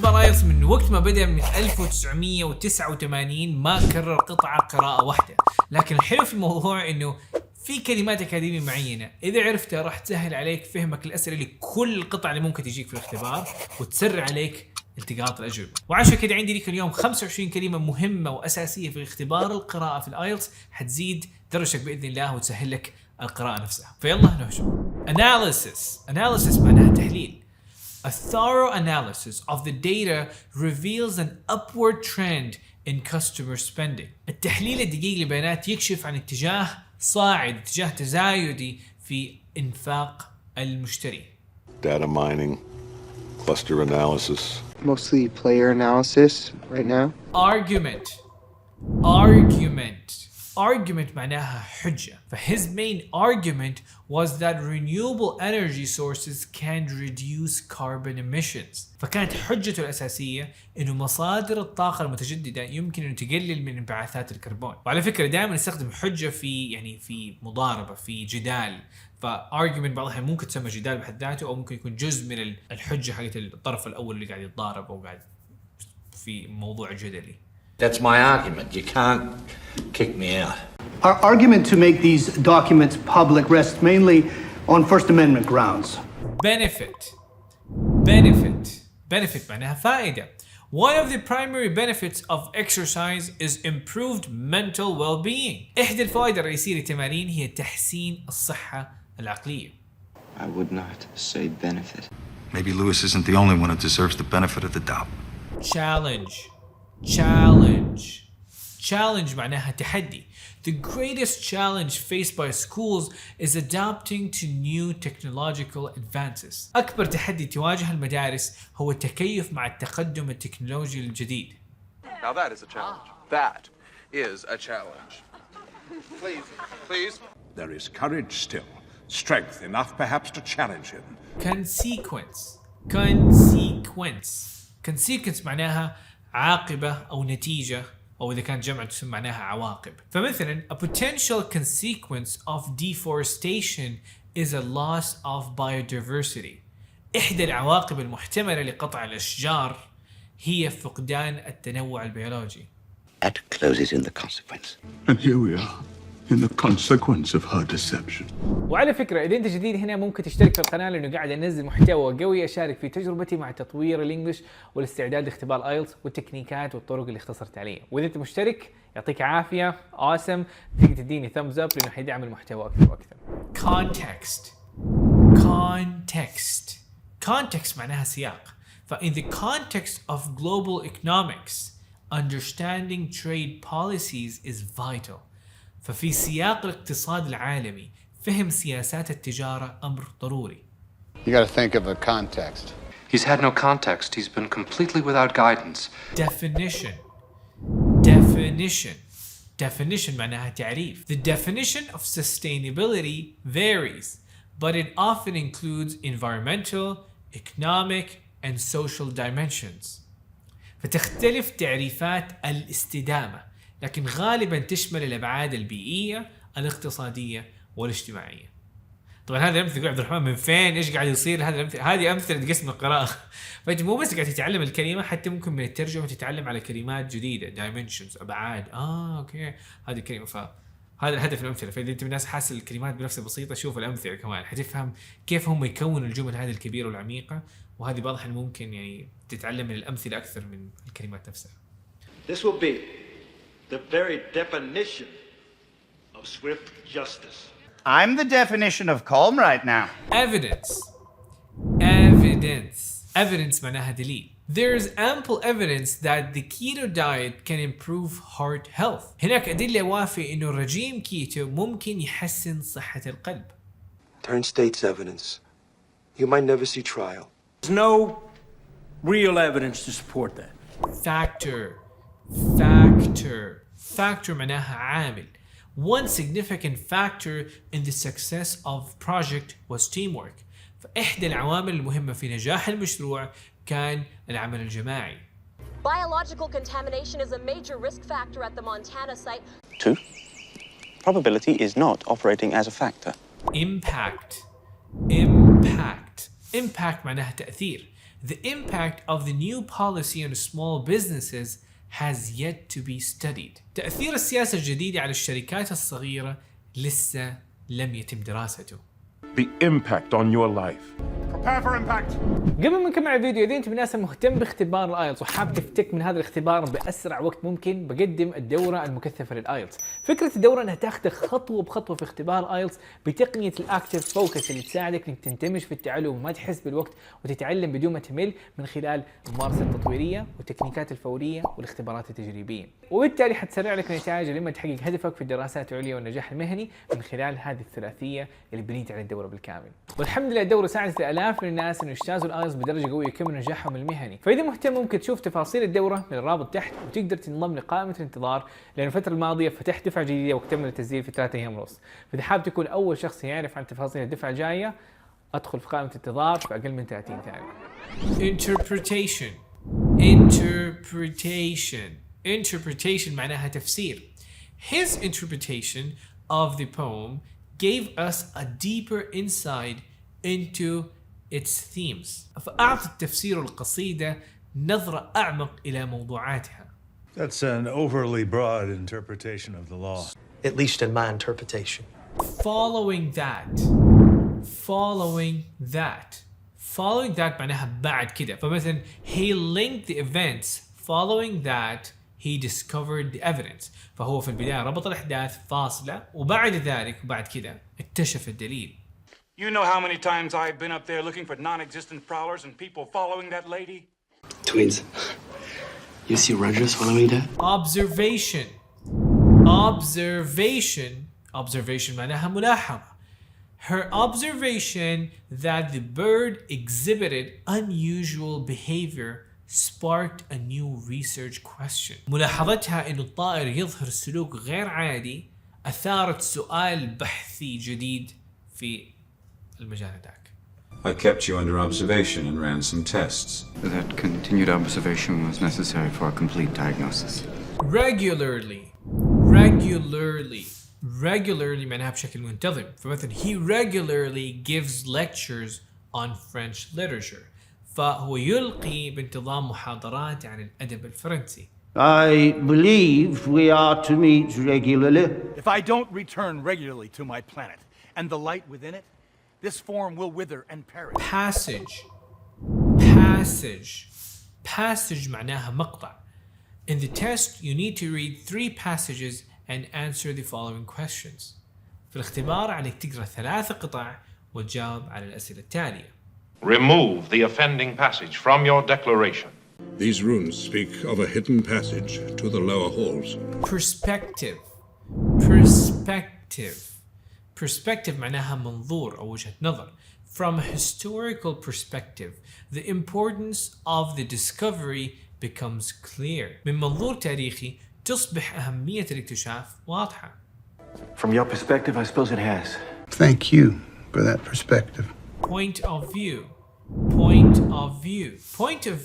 اختبار ايلتس من وقت ما بدأ من 1989 ما كرر قطعة قراءة واحدة، لكن الحلو في الموضوع انه في كلمات أكاديمية معينة إذا عرفتها راح تسهل عليك فهمك الأسئلة لكل القطع اللي ممكن تجيك في الاختبار وتسرع عليك التقاط الأجوبة. وعشان كده عندي لك اليوم 25 كلمة مهمة وأساسية في اختبار القراءة في الايلتس حتزيد درجتك بإذن الله وتسهل لك القراءة نفسها. فيلا نهجم. Analysis معناها تحليل. A thorough analysis of the data reveals an upward trend in customer spending. التحليل الدقيق للبيانات يكشف عن اتجاه صاعد، اتجاه تزايدي في إنفاق المشتري. Data mining, cluster analysis. Mostly player analysis right now. Argument معناها حجة. His main argument was that renewable energy sources can reduce carbon emissions. فكانت حجته الأساسية إنه مصادر الطاقة المتجددة يمكن أن تقلل من انبعاثات الكربون. وعلى فكرة دائما نستخدم حجة في مضاربة، في جدال. فargument بعض الأحيان ممكن تسمى جدال بحد ذاته، أو ممكن يكون جزء من الحجة حقت الطرف الأول اللي قاعد يتضارب أو قاعد في موضوع جدلي. That's my argument. You can't kick me out. Our argument to make these documents public rests mainly on First Amendment grounds. Benefit معناها فائدة. One of the primary benefits of exercise is improved mental well-being. إحدى الفوائد الرئيسية للتمارين هي تحسين الصحة العقلية. I would not say benefit. Maybe Lewis isn't the only one who deserves the benefit of the doubt. Challenge معناها تحدي. The greatest challenge faced by schools is adapting to new technological advances. أكبر تحدي تواجه المدارس هو التكيف مع التقدم التكنولوجي الجديد. Now that is a challenge. That is a challenge. Please. There is courage still, strength enough perhaps to challenge him. Consequence معناها عاقبة أو نتيجة، أو إذا كان جمع تسمى معناها عواقب. فمثلا a potential consequence of deforestation is a loss of biodiversity. إحدى العواقب المحتملة لقطع الأشجار هي فقدان التنوع البيولوجي. That closes in the consequence. And here we are, in the consequence of her deception. وعلى فكرة إذا أنت جديد هنا ممكن تشترك في القناة، لأنه قاعد أنزل محتوى قوي أشارك في تجربتي مع تطوير الإنجليش والاستعداد لاختبار الايلتس والتكنيكات والطرق اللي اختصرت عليها. وإذا أنت مشترك يعطيك عافية، awesome، تقدر تديني thumbs up لأنه حيدعم المحتوى أكثر وأكثر. Context معناها سياق. In the context of global economics, understanding trade policies is vital. ففي سياق الاقتصاد العالمي فهم سياسات التجارة أمر ضروري. You got to think of the context. He's had no context. He's been completely without guidance. Definition معناها تعريف. The definition of sustainability varies, but it often includes environmental, economic, and social dimensions. فتختلف تعريفات الاستدامة، لكن غالبا تشمل الأبعاد البيئية، الاقتصادية، والاجتماعية. طبعا هذا الأمثلة عبد الرحمن من فين؟ إيش قاعد يصير؟ هذه أمثلة قسم القراءة. فأنت مو بس قاعد تتعلم الكلمة، حتى ممكن من الترجمة تتعلم على كلمات جديدة، dimensions، أبعاد. أوكي هذه الكلمة. فهذا الهدف الأمثلة. فإذا أنت من الناس حاسس الكلمات بنفسها بسيطة، شوف الأمثلة كمان حتفهم كيف هم يكونوا الجمل هذه الكبيرة والعميقة. وهذه واضح إن ممكن يعني تتعلم من الأمثلة أكثر من الكلمات نفسها. This will be the very definition of swift justice. I'm the definition of calm right now. Evidence معناها دليل. There's ample evidence that the keto diet can improve heart health. هناك أدلة وافية إنه الرجيم كيتو ممكن يحسن صحة القلب. Turn state's evidence. You might never see trial. There's no real evidence to support that. Factor معناها عامل. One significant factor in the success of project was teamwork. فإحدى العوامل المهمة في نجاح المشروع كان العمل الجماعي. Biological contamination is a major risk factor at the Montana site. 2. Probability is not operating as a factor. Impact معناها تأثير. The impact of the new policy on small businesses has yet to be studied. تأثير السياسة الجديدة على الشركات الصغيرة لسه لم يتم دراسته. The impact on your life. Prepare for impact. قبل ما نكمل الفيديو، اذا انت من الناس مهتم باختبار الايلتس وحاب تفتك من هذا الاختبار باسرع وقت ممكن، بقدم الدوره المكثفه للايلتس. فكره الدوره انها تاخذك خطوه بخطوه في اختبار الايلتس بتقنيه الاكتيف فوكس اللي تساعدك انك تندمج في التعلم وما تحس بالوقت وتتعلم بدون ما تمل من خلال الممارسه التطويريه والتكنيكات الفوريه والاختبارات التجريبيه، وبالتالي حتسرع لك النتائج لما تحقق هدفك في الدراسات العليا والنجاح المهني من خلال هذه الثلاثيه اللي بنيت على الدوره بالكامل. والحمد لله الدوره ساعدت الالاف من الناس انه يجتازوا الايلتس بدرجه قويه يكملوا نجاحهم المهني. فاذا مهتم ممكن تشوف تفاصيل الدوره من الرابط تحت، وتقدر تنضم لقائمه الانتظار، لان الفتره الماضيه فتحت دفعه جديده واكتمل التسجيل في 3 ايام ونص. فاذا حاب تكون اول شخص يعرف عن تفاصيل الدفعه الجايه، ادخل في قائمه الانتظار في اقل من 30 ثانيه. Interpretation معناها تفسير. His interpretation of the poem gave us a deeper insight into its themes. فأعطى التفسير القصيدة نظرة أعمق إلى موضوعاتها. That's an overly broad interpretation of the law. At least in my interpretation. Following that معناها بعد كده. فمثلا he linked the events. Following that he discovered the evidence. فهو في البداية ربط الأحداث فاصلة، وبعد ذلك وبعد كده اكتشف الدليل. You know how many times I've been up there looking for non-existent prowlers and people following that lady? Twins, you see Rogers following that? Observation معناها ملاحظة. Her observation that the bird exhibited unusual behavior sparked a new research question. ملاحظتها إنه الطائر يظهر سلوك غير عادي أثارت سؤال بحثي جديد في المجال ذاك. I kept you under observation and ran some tests. That continued observation was necessary for a complete diagnosis. Regularly معناها بشكل منتظم. فمثلا he regularly gives lectures on French literature. فهو يلقي بانتظام محاضرات عن الأدب الفرنسي. I believe we are to meet regularly. If I don't return regularly to my planet and the light within it, this form will wither and perish. Passage معناها مقطع. In the test you need to read 3 passages and answer the following questions. في الاختبار عليك تقرأ 3 قطع وتجاوب على الأسئلة التالية. Remove the offending passage from your declaration. These runes speak of a hidden passage to the lower halls. Perspective معناها منظور أو وجهة نظر. From a historical perspective, the importance of the discovery becomes clear. من منظور تاريخي تصبح أهمية الاكتشاف واضحة. From your perspective, I suppose it has. Thank you for that perspective. Point of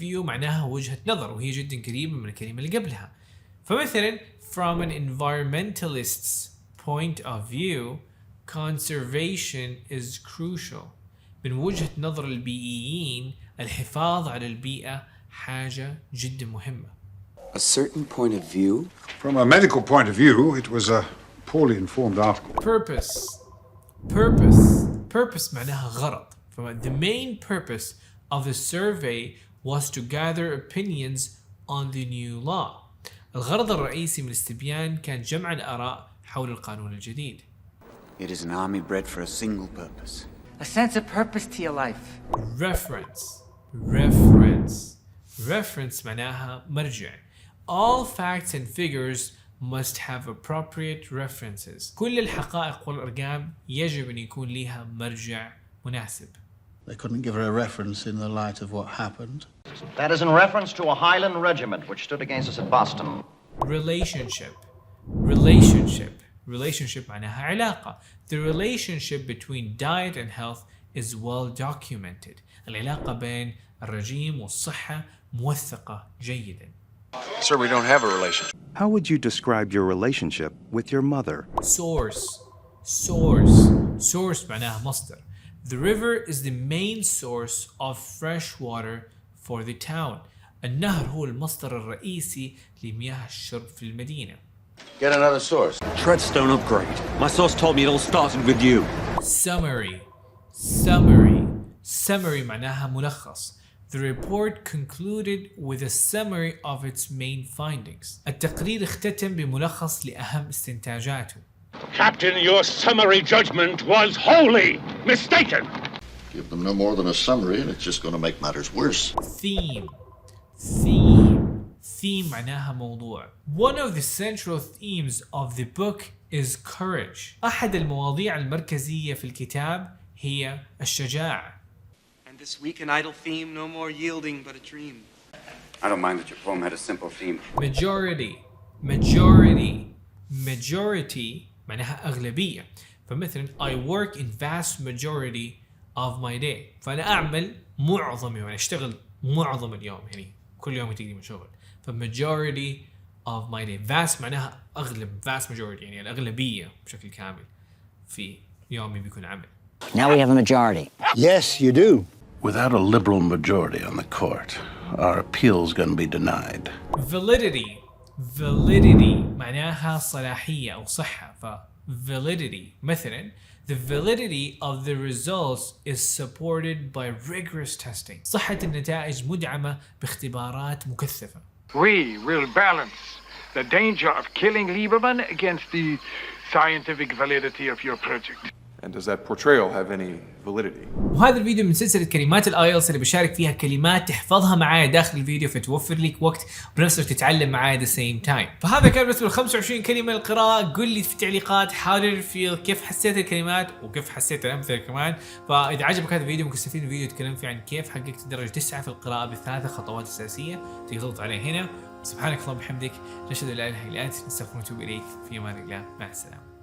view معناها وجهة نظر، وهي جدا قريبة من الكلمة اللي قبلها. فمثلا from an environmentalist's point of view, conservation is crucial. من وجهة نظر البيئيين الحفاظ على البيئة حاجة جدا مهمة. A certain point of view. From a medical point of view, it was a poorly informed article. Purpose معناها غرض. The main purpose of the survey was to gather opinions on the new law. الغرض الرئيسي من الاستبيان كان جمع الآراء حول القانون الجديد. It is an army bred for a single purpose. A sense of purpose to your life. Reference معناها مرجع. All facts and figures must have appropriate references. كل الحقائق والأرقام يجب أن يكون لها مرجع مناسب. They couldn't give her a reference in the light of what happened. That is in reference to a Highland regiment which stood against us at Boston. Relationship معناها علاقة. The relationship between diet and health is well documented. العلاقة بين الرجيم والصحة موثقة جيدا. Sir, we don't have a relationship. How would you describe your relationship with your mother? Source معناها مصدر. The river is the main source of fresh water for the town. النهر هو المصدر الرئيسي لمياه الشرب في المدينة. Get another source. Treadstone upgrade. My source told me it all started with you. Summary معناها ملخص. The report concluded with a summary of its main findings. التقرير اختتم بملخص لأهم استنتاجاته. Captain, your summary judgment was wholly mistaken. Give them no more than a summary and it's just going to make matters worse. Theme معناها موضوع. One of the central themes of the book is courage. أحد المواضيع المركزية في الكتاب هي الشجاعة. And this weak and idle theme, no more yielding but a dream. I don't mind that your poem had a simple theme. Majority معناها أغلبية. فمثلا I work in vast majority of my day. فأنا أعمل معظم يوم، يعني أشتغل معظم اليوم، يعني كل يوم تقريبا شغل. فمajority of my day. vast معناها أغلب، vast majority يعني الأغلبية بشكل كامل في يومي بيكون عمل. Now we have a majority. Yes, you do. Without a liberal majority on the court, our appeal's going to be denied. Validity معناها صلاحية أو صحة. validity مثلا the validity of the results is supported by rigorous testing. صحة النتائج مدعمة باختبارات مكثفة. We will balance the danger of killing Lieberman against the scientific validity of your project. And does that portrayal have any validity? وهذا الفيديو من سلسلة كلمات الايلتس اللي بشارك فيها كلمات تحفظها معايا داخل الفيديو فتوفر لك وقت وبنفس الوقت تتعلم معايا the same time. فهذا كان بالنسبة ل 25 كلمة للقراءة. قل لي في التعليقات how did it feel، كيف حسيت الكلمات وكيف حسيت الأمثلة كمان. فإذا عجبك هذا الفيديو ممكن تستفيد من الفيديو تكلم فيه عن كيف حققت الدرجة 9 في القراءة ب3 خطوات أساسية تقدر تضغط عليها هنا. سبحانك اللهم وبحمدك، نشهد أن لا إله إلا أنت، نستغفرك ونتوب إليك. في أمان الله، مع السلامة.